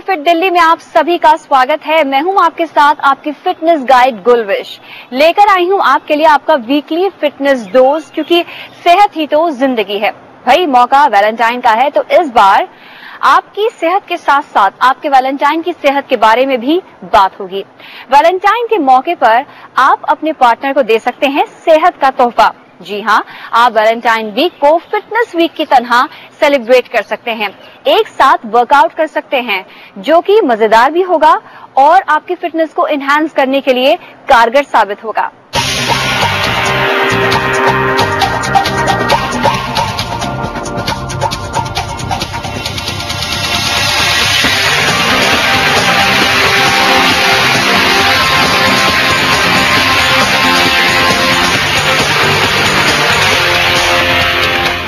Fit Delhi में आप सभी का स्वागत है। मैं हूं आपके साथ आपकी फिटनेस गाइड गुलविश। लेकर आई हूं आपके लिए आपका वीकली फिटनेस डोज, क्योंकि सेहत ही तो जिंदगी है। भाई मौका वैलेंटाइन का है, तो इस बार आपकी सेहत के साथ साथ आपके वैलेंटाइन की सेहत के बारे में भी बात होगी। वैलेंटाइन के मौके पर आप अपने पार्टनर को दे सकते हैं सेहत का तोहफा। जी हाँ, आप वैलेंटाइन वीक को फिटनेस वीक की तरह सेलिब्रेट कर सकते हैं। एक साथ वर्कआउट कर सकते हैं, जो कि मजेदार भी होगा और आपकी फिटनेस को एनहांस करने के लिए कारगर साबित होगा।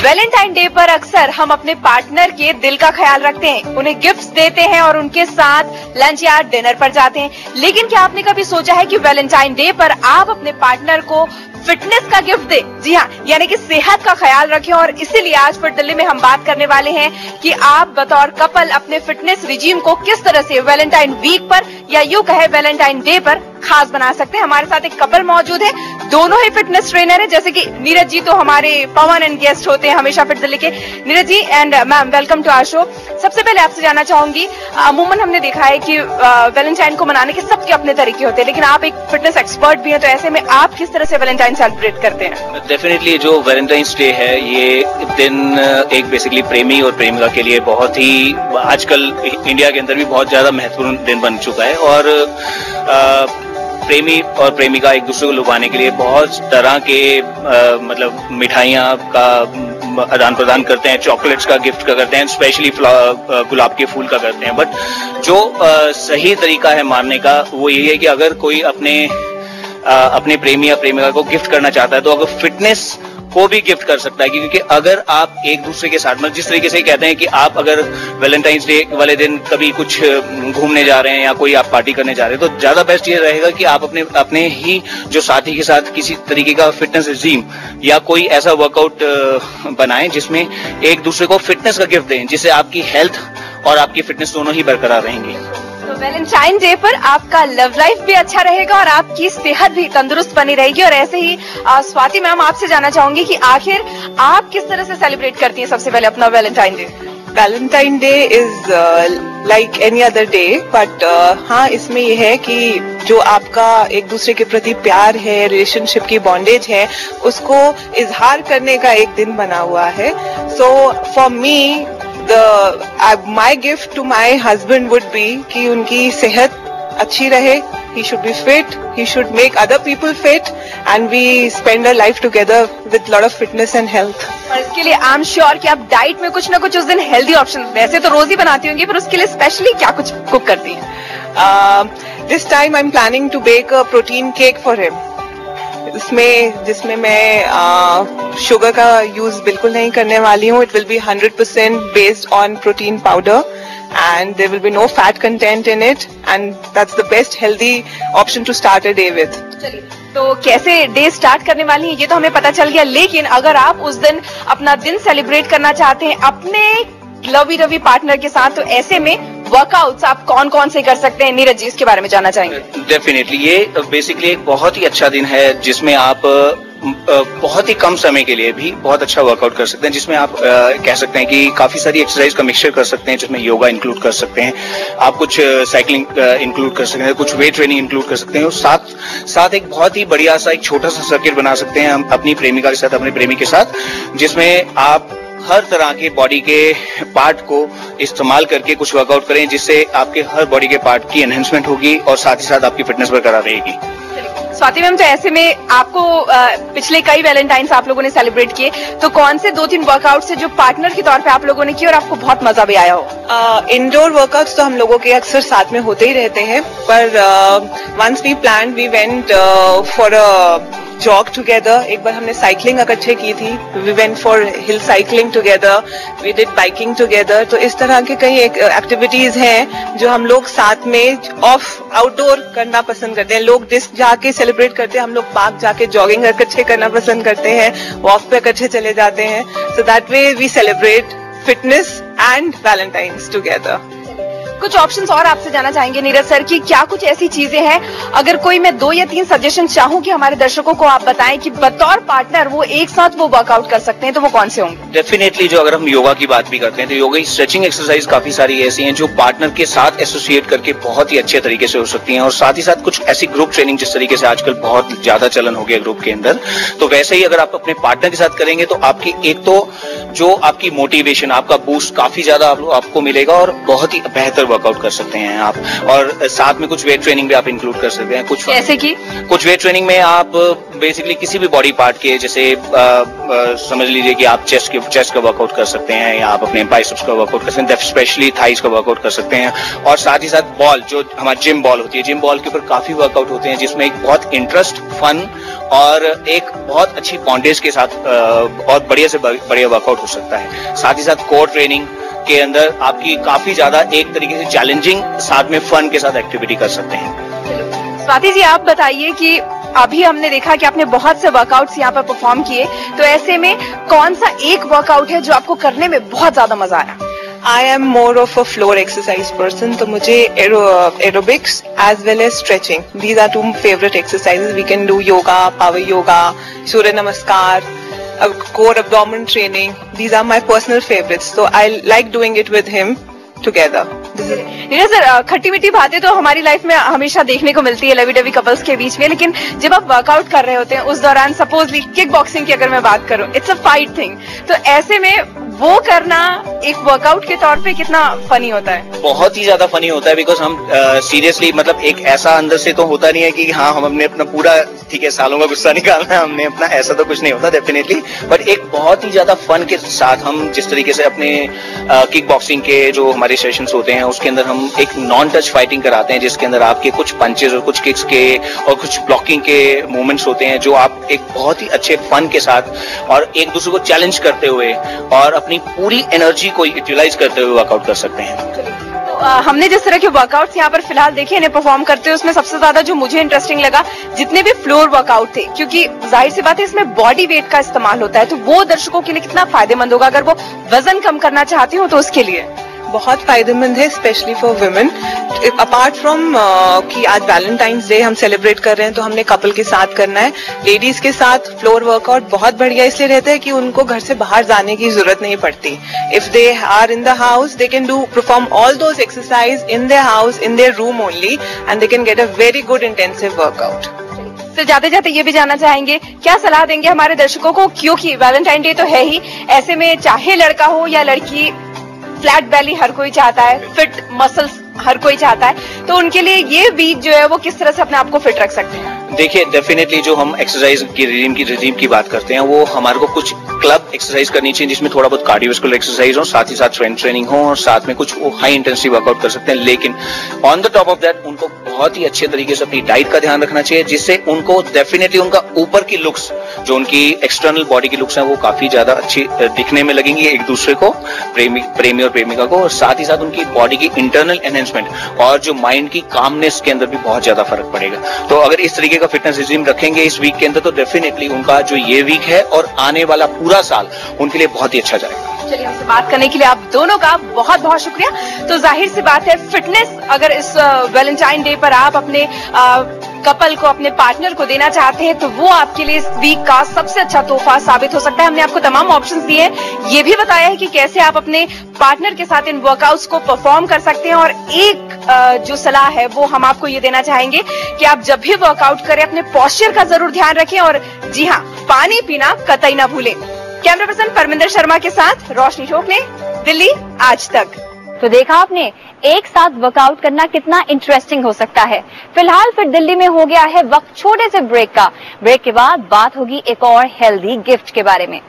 वैलेंटाइन डे पर अक्सर हम अपने पार्टनर के दिल का ख्याल रखते हैं, उन्हें गिफ्ट्स देते हैं और उनके साथ लंच या डिनर पर जाते हैं। लेकिन क्या आपने कभी सोचा है कि वैलेंटाइन डे पर आप अपने पार्टनर को फिटनेस का गिफ्ट दें? जी हाँ, यानी कि सेहत का ख्याल रखें। और इसीलिए आज फिट दिल्ली में हम बात करने वाले हैं कि आप बतौर कपल अपने फिटनेस रिजीम को किस तरह से वैलेंटाइन वीक पर या यूं कहे वैलेंटाइन डे पर खास बना सकते हैं। हमारे साथ एक कपल मौजूद है, दोनों ही फिटनेस ट्रेनर है, जैसे कि नीरज जी तो हमारे परमानेंट गेस्ट होते हैं हमेशा फिट दिल्ली के। Neeraj ji and ma'am, welcome to our show. सबसे पहले आपसे जानना चाहूंगी, अमूमन हमने देखा है कि वैलेंटाइन को मनाने के सबके अपने तरीके होते हैं, लेकिन आप एक फिटनेस एक्सपर्ट भी हैं, तो ऐसे में आप किस तरह से वैलेंटाइन सेलिब्रेट करते हैं? डेफिनेटली जो वैलेंटाइंस डे है, ये दिन एक बेसिकली प्रेमी और प्रेमिका के लिए बहुत ही आजकल इंडिया के अंदर भी बहुत ज्यादा महत्वपूर्ण दिन बन चुका है। और प्रेमी और प्रेमिका एक दूसरे को लुभाने के लिए बहुत तरह के मतलब मिठाइयाँ का आदान प्रदान करते हैं, चॉकलेट्स का गिफ्ट का करते हैं, स्पेशली गुलाब के फूल का करते हैं। बट जो सही तरीका है मानने का वो यही है कि अगर कोई अपने प्रेमी या प्रेमिका को गिफ्ट करना चाहता है तो अगर फिटनेस को भी गिफ्ट कर सकता है, क्योंकि अगर आप एक दूसरे के साथ मतलब जिस तरीके से कहते हैं कि आप अगर वैलेंटाइंस डे वाले दिन कभी कुछ घूमने जा रहे हैं या कोई आप पार्टी करने जा रहे हैं, तो ज्यादा बेस्ट ये रहेगा कि आप अपने ही जो साथी के साथ किसी तरीके का फिटनेस रिजीम या कोई ऐसा वर्कआउट बनाएं जिसमें एक दूसरे को फिटनेस का गिफ्ट दें, जिससे आपकी हेल्थ और आपकी फिटनेस दोनों ही बरकरार रहेंगी। तो वैलेंटाइन डे पर आपका लव लाइफ भी अच्छा रहेगा और आपकी सेहत भी तंदुरुस्त बनी रहेगी। और ऐसे ही स्वाति मैम, आपसे जानना चाहूंगी कि आखिर आप किस तरह से सेलिब्रेट करती हैं सबसे पहले अपना Valentine day? Valentine day is like any other day, but हाँ, इसमें यह है कि जो आपका एक दूसरे के प्रति प्यार है, रिलेशनशिप की बॉन्डेज है, उसको इजहार करने का एक दिन बना हुआ है। So for me my gift to my husband would be कि उनकी सेहत अच्छी रहे, he should be fit, he should make other people fit and we spend our life together with lot of fitness and health। और इसके लिए I am sure कि आप डाइट में कुछ ना कुछ उस दिन हेल्दी ऑप्शन, वैसे तो रोज ही बनाती होंगी, पर उसके लिए स्पेशली क्या कुछ कुक करती हैं? This time I'm planning to bake a protein cake for him। जिसमें मैं शुगर का यूज बिल्कुल नहीं करने वाली हूँ। It will be 100% based on protein powder and there will be no fat content in it and that's the best healthy option to start a day with. चलिए, तो कैसे डे स्टार्ट करने वाली हैं ये तो हमें पता चल गया, लेकिन अगर आप उस दिन अपना दिन सेलिब्रेट करना चाहते हैं अपने लवी रवी पार्टनर के साथ, तो ऐसे में वर्कआउट्स आप कौन कौन से कर सकते हैं? नीरज जी, इसके बारे में जानना चाहेंगे। डेफिनेटली ये बेसिकली एक बहुत ही अच्छा दिन है जिसमें आप बहुत ही कम समय के लिए भी बहुत अच्छा वर्कआउट कर सकते हैं, जिसमें आप कह सकते हैं कि काफी सारी एक्सरसाइज का मिक्सचर कर सकते हैं, जिसमें योगा इंक्लूड कर सकते हैं, आप कुछ साइकिलिंग इंक्लूड कर सकते हैं, कुछ वेट ट्रेनिंग इंक्लूड कर सकते हैं, और साथ एक बहुत ही बढ़िया सा एक छोटा सा सर्किट बना सकते हैं हम अपनी प्रेमिका के साथ, अपने प्रेमी के साथ, जिसमें आप हर तरह के बॉडी के पार्ट को इस्तेमाल करके कुछ वर्कआउट करें, जिससे आपके हर बॉडी के पार्ट की एनहेंसमेंट होगी और साथ ही साथ आपकी फिटनेस बरकरार रहेगी। स्वाति मैम, तो ऐसे में आपको पिछले कई वैलेंटाइंस आप लोगों ने सेलिब्रेट किए, तो कौन से 2-3 वर्कआउट से जो पार्टनर के तौर पे आप लोगों ने किए और आपको बहुत मजा भी आया हो? इंडोर वर्कआउट्स तो हम लोगों के अक्सर साथ में होते ही रहते हैं, पर once we plan we went for a jog together. एक बार हमने साइकिलिंग इकट्ठे की थी, we went for hill cycling together, we did biking together. तो इस तरह के कई एक्टिविटीज हैं जो हम लोग साथ में आउटडोर करना पसंद करते हैं। लोग डिस्क जाके सेलिब्रेट करते हैं, हम लोग पार्क जाके जॉगिंग इकट्ठे करना पसंद करते हैं, वॉक पे इकट्ठे चले जाते हैं। So that way we celebrate fitness and Valentine's together. कुछ ऑप्शंस और आपसे जाना चाहेंगे नीरज सर कि क्या कुछ ऐसी चीजें हैं, अगर कोई मैं 2 या 3 सजेशन चाहूँ कि हमारे दर्शकों को आप बताएं कि बतौर पार्टनर वो एक साथ वो वर्कआउट कर सकते हैं, तो वो कौन से होंगे? डेफिनेटली जो अगर हम योगा की बात भी करते हैं तो योगा की स्ट्रेचिंग एक्सरसाइज काफी सारी ऐसी हैं जो पार्टनर के साथ एसोसिएट करके बहुत ही अच्छे तरीके से हो सकती हैं, और साथ ही साथ कुछ ऐसी ग्रुप ट्रेनिंग जिस तरीके से आजकल बहुत ज्यादा चलन हो गया ग्रुप के अंदर, तो वैसे ही अगर आप अपने पार्टनर के साथ करेंगे तो आपकी एक तो जो आपकी मोटिवेशन, आपका बूस्ट काफी ज्यादा आपको मिलेगा और बहुत ही बेहतर वर्कआउट कर सकते हैं आप। और साथ में कुछ वेट ट्रेनिंग भी आप इंक्लूड कर सकते हैं। कुछ जैसे कि कुछ वेट ट्रेनिंग में आप बेसिकली किसी भी बॉडी पार्ट के, जैसे समझ लीजिए कि आप चेस्ट का वर्कआउट कर सकते हैं, या आप अपने बाइसेप्स का वर्कआउट कर सकते हैं, स्पेशली थाइस का वर्कआउट कर सकते हैं। और साथ ही साथ बॉल, जो हमारी जिम बॉल होती है, जिम बॉल के ऊपर काफी वर्कआउट होते हैं जिसमें एक बहुत इंटरेस्ट, फन और एक बहुत अच्छी बॉन्डेज के साथ और बढ़िया से बढ़िया वर्कआउट हो सकता है। साथ ही साथ कोर ट्रेनिंग के अंदर आपकी काफी ज्यादा एक तरीके से चैलेंजिंग साथ में फन के साथ एक्टिविटी कर सकते हैं। स्वाति जी, आप बताइए कि अभी हमने देखा कि आपने बहुत से वर्कआउट्स यहाँ पर परफॉर्म किए, तो ऐसे में कौन सा एक वर्कआउट है जो आपको करने में बहुत ज्यादा मजा आया? I am more of a floor exercise person, तो मुझे aerobics as well as stretching. These are 2 favorite exercises. We can do yoga, power yoga, Surya Namaskar, core abdomen training. These are my personal favorites. So I like doing it with him together. Neeraj sir, खट्टी मीठी बातें तो हमारी life में हमेशा देखने को मिलती है लवी डवी कपल्स के बीच में, लेकिन जब आप वर्कआउट कर रहे होते हैं उस दौरान, सपोजली किक बॉक्सिंग की अगर मैं बात करूं, इट्स अ फाइट थिंग, तो ऐसे में वो करना एक वर्कआउट के तौर पे कितना फनी होता है? बहुत ही ज्यादा फनी होता है, बिकॉज हम सीरियसली मतलब एक ऐसा अंदर से तो होता नहीं है कि हाँ हम हमने अपना पूरा, ठीक है, सालों का गुस्सा निकालना है हमने अपना, ऐसा तो कुछ नहीं होता डेफिनेटली, बट एक बहुत ही ज्यादा फन के साथ हम जिस तरीके से अपने किक बॉक्सिंग के जो हमारे सेशंस होते हैं उसके अंदर हम एक नॉन टच फाइटिंग कराते हैं, जिसके अंदर आपके कुछ पंचेस और कुछ किक्स के और कुछ ब्लॉकिंग के मूवमेंट्स होते हैं जो आप एक बहुत ही अच्छे फन के साथ और एक दूसरे को चैलेंज करते हुए और अपनी पूरी एनर्जी को यूटिलाइज करते हुए वर्कआउट कर सकते हैं। तो हमने जिस तरह के वर्कआउट्स यहाँ पर फिलहाल देखे इन्हें परफॉर्म करते हुए, उसमें सबसे ज्यादा जो मुझे इंटरेस्टिंग लगा जितने भी फ्लोर वर्कआउट थे, क्योंकि जाहिर सी बात है इसमें बॉडी वेट का इस्तेमाल होता है, तो वो दर्शकों के लिए कितना फायदेमंद होगा अगर वो वजन कम करना चाहती हो तो उसके लिए बहुत फायदेमंद है, specially for women. Apart from कि आज वैलेंटाइंस डे हम सेलिब्रेट कर रहे हैं तो हमने कपल के साथ करना है, लेडीज के साथ फ्लोर वर्कआउट बहुत बढ़िया इसलिए रहता है कि उनको घर से बाहर जाने की जरूरत नहीं पड़ती। If they are in the house they can do perform all those exercise in their house, in their room only, and they can get a very good intensive workout. तो जाते जाते ये भी जानना चाहेंगे, क्या सलाह देंगे हमारे दर्शकों को, क्योंकि वैलेंटाइन डे तो है ही, ऐसे में चाहे लड़का हो या लड़की, फ्लैट बेली हर कोई चाहता है, फिट मसल्स हर कोई चाहता है, तो उनके लिए ये वीक जो है वो किस तरह से अपने आप को फिट रख सकते हैं? देखिए, डेफिनेटली जो हम एक्सरसाइज की रिजीम की बात करते हैं वो हमारे को कुछ क्लब एक्सरसाइज करनी चाहिए जिसमें थोड़ा बहुत कार्डियोवास्कुलर एक्सरसाइज हो, साथ ही साथ स्ट्रेंथ ट्रेनिंग हो और साथ में कुछ हाई इंटेंसिटी वर्कआउट कर सकते हैं, लेकिन on the top of that उनको बहुत ही अच्छे तरीके से अपनी डाइट का ध्यान रखना चाहिए, जिससे उनको डेफिनेटली उनका ऊपर की लुक्स, जो उनकी एक्सटर्नल बॉडी की लुक्स हैं, वो काफी ज्यादा अच्छी दिखने में लगेंगी एक दूसरे को, प्रेमी और प्रेमिका को, और साथ ही साथ उनकी बॉडी की इंटरनल एनहेंसमेंट और जो माइंड की कामनेस के अंदर भी बहुत ज्यादा फर्क पड़ेगा। तो अगर इस तरीके का फिटनेस रिजीम रखेंगे इस वीक के अंदर तो डेफिनेटली उनका जो ये वीक है और आने वाला पूरा साल उनके लिए बहुत ही अच्छा जाएगा। चलिए, हमसे बात करने के लिए आप दोनों का बहुत बहुत शुक्रिया। तो जाहिर सी बात है, फिटनेस अगर इस वैलेंटाइन डे पर आप अपने कपल को, अपने पार्टनर को देना चाहते हैं तो वो आपके लिए इस वीक का सबसे अच्छा तोहफा साबित हो सकता है। हमने आपको तमाम ऑप्शंस दिए हैं, ये भी बताया है कि कैसे आप अपने पार्टनर के साथ इन वर्कआउट्स को परफॉर्म कर सकते हैं, और एक जो सलाह है वो हम आपको ये देना चाहेंगे कि आप जब भी वर्कआउट करें अपने पोस्चर का जरूर ध्यान रखें, और जी हाँ, पानी पीना कतई ना भूलें। कैमरा पर्सन परमिंदर शर्मा के साथ रोशनी शोकने, दिल्ली आज तक। तो देखा आपने, एक साथ वर्कआउट करना कितना इंटरेस्टिंग हो सकता है। फिलहाल फिर दिल्ली में हो गया है वक्त छोटे से ब्रेक का। ब्रेक के बाद बात होगी एक और हेल्दी गिफ्ट के बारे में।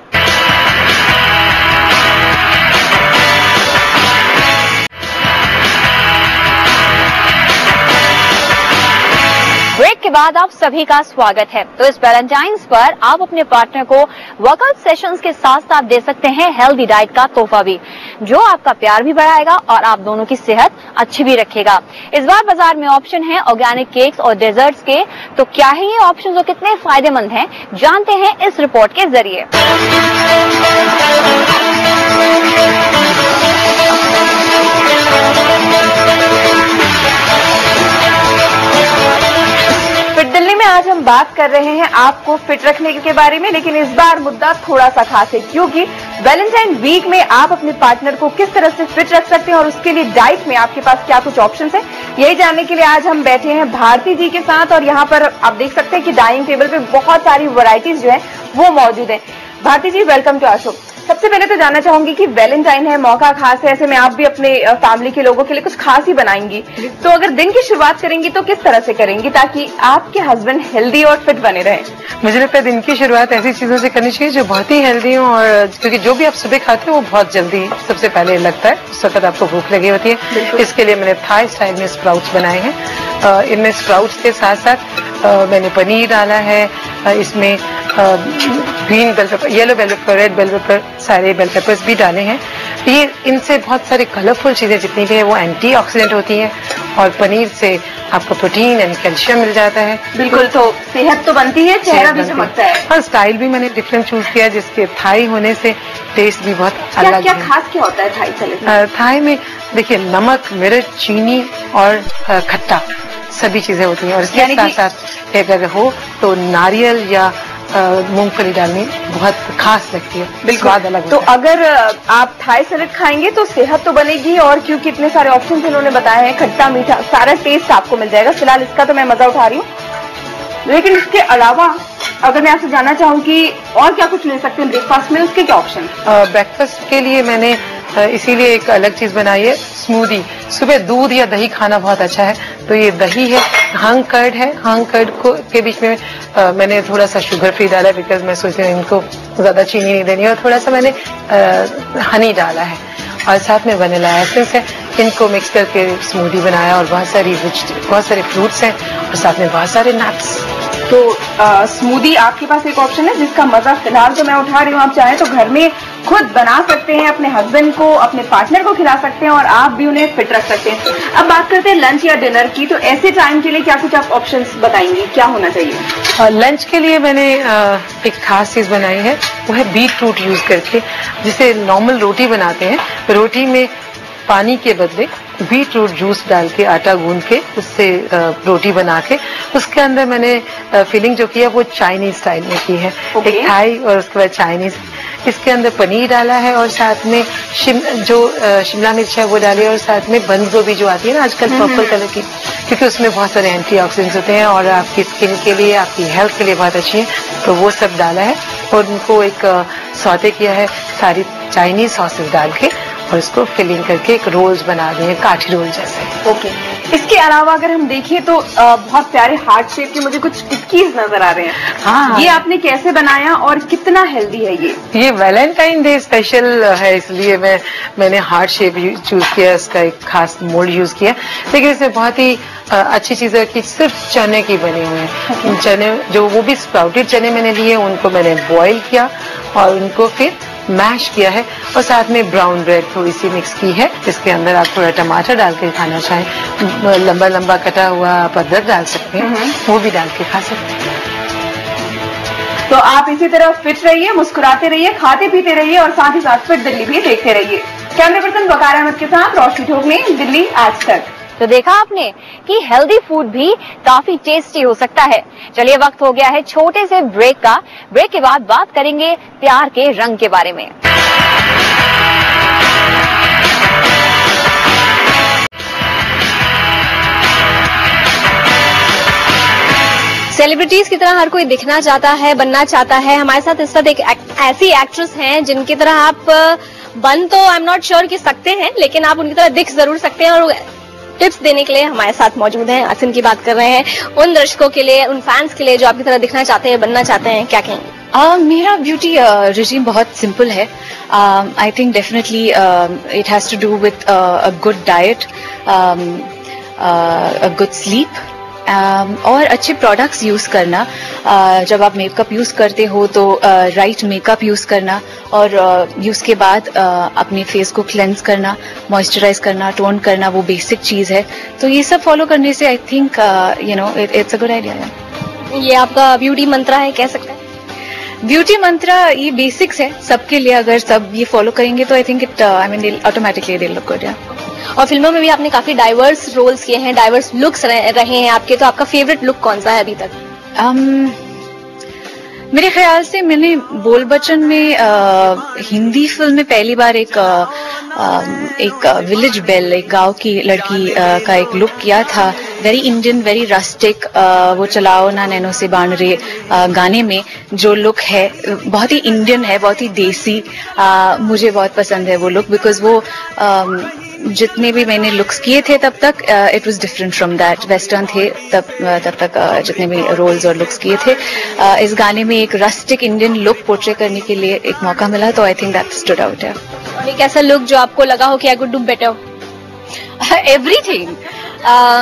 ब्रेक के बाद आप सभी का स्वागत है। तो इस वैलेंटाइंस पर आप अपने पार्टनर को वर्कआउट सेशंस के साथ साथ दे सकते हैं हेल्दी डाइट का तोहफा भी, जो आपका प्यार भी बढ़ाएगा और आप दोनों की सेहत अच्छी भी रखेगा। इस बार बाजार में ऑप्शन है ऑर्गेनिक केक्स और डेजर्ट्स के। तो क्या है ये ऑप्शन और कितने फायदेमंद हैं, जानते हैं इस रिपोर्ट के जरिए। आज हम बात कर रहे हैं आपको फिट रखने के बारे में, लेकिन इस बार मुद्दा थोड़ा सा खास है क्योंकि वैलेंटाइन वीक में आप अपने पार्टनर को किस तरह से फिट रख सकते हैं और उसके लिए डाइट में आपके पास क्या कुछ ऑप्शंस हैं, यही जानने के लिए आज हम बैठे हैं भारती जी के साथ। और यहाँ पर आप देख सकते हैं कि डाइनिंग टेबल पे बहुत सारी वैरायटीज जो है वो मौजूद है। भारती जी, वेलकम टू आवर शो। सबसे पहले तो जानना चाहूंगी कि वैलेंटाइन है, मौका खास है, ऐसे में आप भी अपने फैमिली के लोगों के लिए कुछ खास ही बनाएंगी, तो अगर दिन की शुरुआत करेंगी तो किस तरह से करेंगी ताकि आपके हस्बैंड हेल्दी और फिट बने रहे? मुझे लगता है दिन की शुरुआत ऐसी चीजों से करनी चाहिए जो बहुत ही हेल्दी हो, और क्योंकि जो भी आप सुबह खाते हो वो बहुत जल्दी सबसे पहले लगता है, उस वक्त आपको भूख लगी होती है। इसके लिए मैंने थाई स्टाइल में स्प्राउट्स बनाए हैं। इनमें स्प्राउट्स के साथ साथ मैंने पनीर डाला है, इसमें green bell pepper, yellow bell pepper, red bell pepper, सारे बेल पेपर्स भी डाले हैं। ये इनसे बहुत सारी कलरफुल चीजें जितनी भी है वो एंटीऑक्सीडेंट होती हैं, और पनीर से आपको प्रोटीन एंड कैल्शियम मिल जाता है। बिल्कुल, तो सेहत तो बनती है, चेहरा भी चमकता है। और स्टाइल भी मैंने डिफरेंट चूज किया, जिसके थाई होने से टेस्ट भी बहुत अलग है। क्या खास क्या होता है थाई सैलेड? थाई में देखिए नमक, मिर्च, चीनी और खट्टा सभी चीजें होती हैं, और इसके साथ साथ अगर हो तो नारियल या मूंगफली डालनी बहुत खास लगती है, स्वाद अलग। तो अगर आप थाई सैलेड खाएंगे तो सेहत तो बनेगी, और क्योंकि इतने सारे ऑप्शन इन्होंने बताए हैं, खट्टा मीठा सारा टेस्ट आपको मिल जाएगा। फिलहाल इसका तो मैं मजा उठा रही हूँ, लेकिन इसके अलावा अगर मैं आपसे जानना चाहूँ कि और क्या कुछ ले सकते हैं ब्रेकफास्ट में, उसके क्या ऑप्शन? ब्रेकफास्ट के लिए मैंने इसीलिए एक अलग चीज बनाई है, स्मूदी। सुबह दूध या दही खाना बहुत अच्छा है, तो ये दही है, हंग कर्ड है, हंग कर्ड को के बीच में मैंने थोड़ा सा शुगर फ्री डाला है, बिकॉज मैं सोच रही हूँ इनको ज्यादा चीनी नहीं देनी है, और थोड़ा सा मैंने हनी डाला है, और साथ में वनीला एसेंस है। इनको मिक्स करके स्मूदी बनाया, और बहुत सारे फ्रूट्स हैं, और साथ में बहुत सारे नट्स। तो स्मूदी आपके पास एक ऑप्शन है जिसका मजा फिलहाल तो मैं उठा रही हूँ। आप चाहें तो घर में खुद बना सकते हैं, अपने हस्बैंड को, अपने पार्टनर को खिला सकते हैं, और आप भी उन्हें फिट रख सकते हैं। अब बात करते हैं लंच या डिनर की, तो ऐसे टाइम के लिए क्या कुछ आप ऑप्शंस बताएंगे, क्या होना चाहिए? लंच के लिए मैंने एक खास चीज बनाई है, वो है बीट रूट यूज करके, जिसे नॉर्मल रोटी बनाते हैं, रोटी में पानी के बदले बीट रूट जूस डाल के, आटा गूंद के उससे रोटी बना के, उसके अंदर मैंने फिलिंग जो की है वो चाइनीज स्टाइल में की है। एक थाई और उसके बाद चाइनीज। इसके अंदर पनीर डाला है, और साथ में शिमला मिर्च है वो डाली है, और साथ में बंद गोभी जो आती है ना आजकल पर्पल कलर की, क्योंकि उसमें बहुत सारे एंटीऑक्सीडेंट्स होते हैं और आपकी स्किन के लिए, आपकी हेल्थ के लिए बहुत अच्छी है, तो वो सब डाला है। और उनको एक सौते किया है सारी चाइनीज सॉसेस डाल के, और इसको फिलिंग करके एक रोल्स बना दिए, काठी रोल जैसे। ओके। इसके अलावा अगर हम देखें तो बहुत प्यारे हार्ट शेप के मुझे कुछ टिक्कीज नजर आ रहे हैं। हाँ, ये आपने कैसे बनाया और कितना हेल्दी है ये वैलेंटाइन डे स्पेशल है, इसलिए मैंने हार्ट शेप चूज किया, इसका एक खास मोल्ड यूज किया, लेकिन इसमें बहुत ही अच्छी चीज है कि सिर्फ चने की बने हुए हैं। चने जो वो भी स्प्राउटेड चने मैंने लिए, उनको मैंने बॉईल किया और उनको फिर मैश किया है, और साथ में ब्राउन ब्रेड थोड़ी सी मिक्स की है। इसके अंदर आप थोड़ा टमाटर डाल के खाना चाहें, लंबा लंबा कटा हुआ आप अदरक डाल सकते हैं, वो भी डाल के खा सकते हैं। तो आप इसी तरह फिट रहिए, मुस्कुराते रहिए, खाते पीते रहिए, और साथ ही साथ फिट दिल्ली भी देखते रहिए। कैमरा पर्सन वकार अहमद के साथ रोशनी ठोकने, दिल्ली आज तक। तो देखा आपने कि हेल्दी फूड भी काफी टेस्टी हो सकता है। चलिए वक्त हो गया है छोटे से ब्रेक का। ब्रेक के बाद बात करेंगे प्यार के रंग के बारे में। सेलिब्रिटीज की तरह हर कोई दिखना चाहता है, बनना चाहता है। हमारे साथ इस वक्त एक ऐसी एक्ट्रेस हैं जिनकी तरह आप बन तो आई एम नॉट श्योर कि सकते हैं, लेकिन आप उनकी तरह दिख जरूर सकते हैं। और टिप्स देने के लिए हमारे साथ मौजूद हैं। आज इनकी बात कर रहे हैं उन दर्शकों के लिए, उन फैंस के लिए जो आपकी तरह दिखना चाहते हैं, बनना चाहते हैं। क्या कहेंगे? मेरा ब्यूटी रिजीम बहुत सिंपल है। I think definitely it has to do with a good diet, a good sleep, और अच्छे प्रोडक्ट्स यूज करना। जब आप मेकअप यूज करते हो तो राइट मेकअप यूज करना, और यूज के बाद अपने फेस को क्लेंस करना, मॉइस्चराइज करना, टोन करना, वो बेसिक चीज है। तो ये सब फॉलो करने से I think it's a good idea. ये आपका ब्यूटी मंत्रा है, कह सकते हैं? ब्यूटी मंत्रा ये बेसिक्स है सबके लिए। अगर सब ये फॉलो करेंगे तो I think it automatically they look good. और फिल्मों में भी आपने काफी डाइवर्स रोल्स किए हैं, डाइवर्स लुक्स रहे हैं आपके, तो आपका फेवरेट लुक कौन सा है अभी तक? मेरे ख्याल से मैंने बोल बच्चन में हिंदी फिल्म में पहली बार एक विलेज बेल, एक गांव की लड़की का एक लुक किया था, वेरी इंडियन, वेरी रस्टिक। वो चलाओ ना नैनो से बाण रे गाने में जो लुक है बहुत ही इंडियन है, बहुत ही देसी। मुझे बहुत पसंद है वो लुक, बिकॉज वो जितने भी मैंने लुक्स किए थे तब तक it was different from that. Western थे तब तक जितने भी रोल्स और लुक्स किए थे। इस गाने में एक रस्टिक इंडियन लुक पोर्ट्रे करने के लिए एक मौका मिला, तो I think that stood out है। एक ऐसा लुक जो आपको लगा हो कि I could do better? Everything.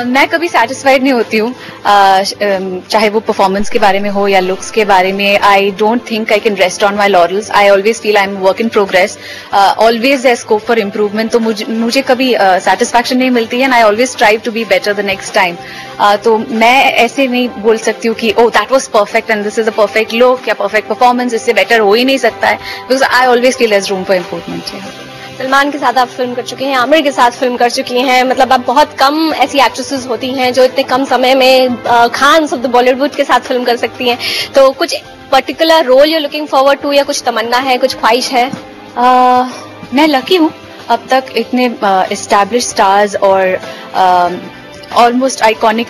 मैं कभी सेटिस्फाइड नहीं होती हूँ, चाहे वो परफॉर्मेंस के बारे में हो या लुक्स के बारे में। I don't think I can rest on my laurels. I always feel I am work in progress, always है स्कोप फॉर इम्प्रूवमेंट। तो मुझे कभी सेटिस्फैक्शन नहीं मिलती है, and I always strive to be better the next time. तो मैं ऐसे नहीं बोल सकती हूँ कि oh that was perfect and this is a perfect look या परफेक्ट परफॉर्मेंस, इससे बेटर हो ही नहीं सकता है, because I always feel there is room for improvement. Salman के साथ आप फिल्म कर चुकी हैं, आमिर के साथ फिल्म कर चुकी हैं, मतलब अब बहुत कम ऐसी एक्ट्रेसेस होती हैं जो इतने कम समय में खान्स ऑफ द बॉलीवुड के साथ फिल्म कर सकती हैं। तो कुछ particular role you looking forward to, या कुछ तमन्ना है, कुछ ख्वाहिश है? मैं लकी हूँ, अब तक इतने एस्टैब्लिश स्टार्स और ऑलमोस्ट आइकॉनिक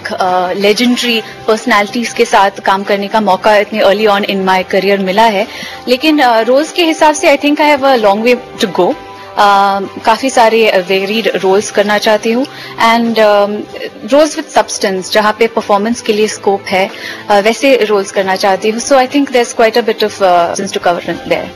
लेजेंडरी पर्सनैलिटीज के साथ काम करने का मौका इतने early on in my career मिला है। लेकिन रोल्स के हिसाब से I think I have a long way to go. काफी सारे वेरीड रोल्स करना चाहती हूँ, एंड रोल्स विद सब्सटेंस, जहाँ पे परफॉर्मेंस के लिए स्कोप है वैसे रोल्स करना चाहती हूँ। So I think there is quite a bit of to cover there.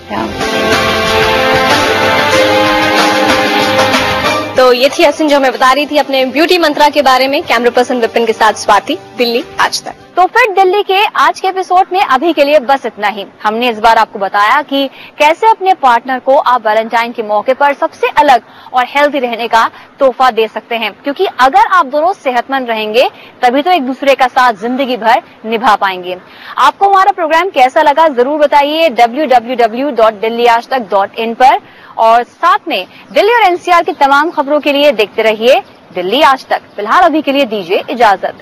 तो ये थी हसन जो हमें बता रही थी अपने ब्यूटी मंत्रा के बारे में। कैमरा पर्सन विपिन के साथ स्वाति, दिल्ली आज तक। तो फिर दिल्ली के आज के एपिसोड में अभी के लिए बस इतना ही। हमने इस बार आपको बताया कि कैसे अपने पार्टनर को आप वैलेंटाइन के मौके पर सबसे अलग और हेल्दी रहने का तोहफा दे सकते हैं, क्योंकि अगर आप दोनों सेहतमंद रहेंगे तभी तो एक दूसरे का साथ जिंदगी भर निभा पाएंगे। आपको हमारा प्रोग्राम कैसा लगा जरूर बताइए www.delhiaajtak.in पर, और साथ में दिल्ली और एनसीआर की तमाम खबरों के लिए देखते रहिए दिल्ली आज तक। फिलहाल अभी के लिए दीजिए इजाजत।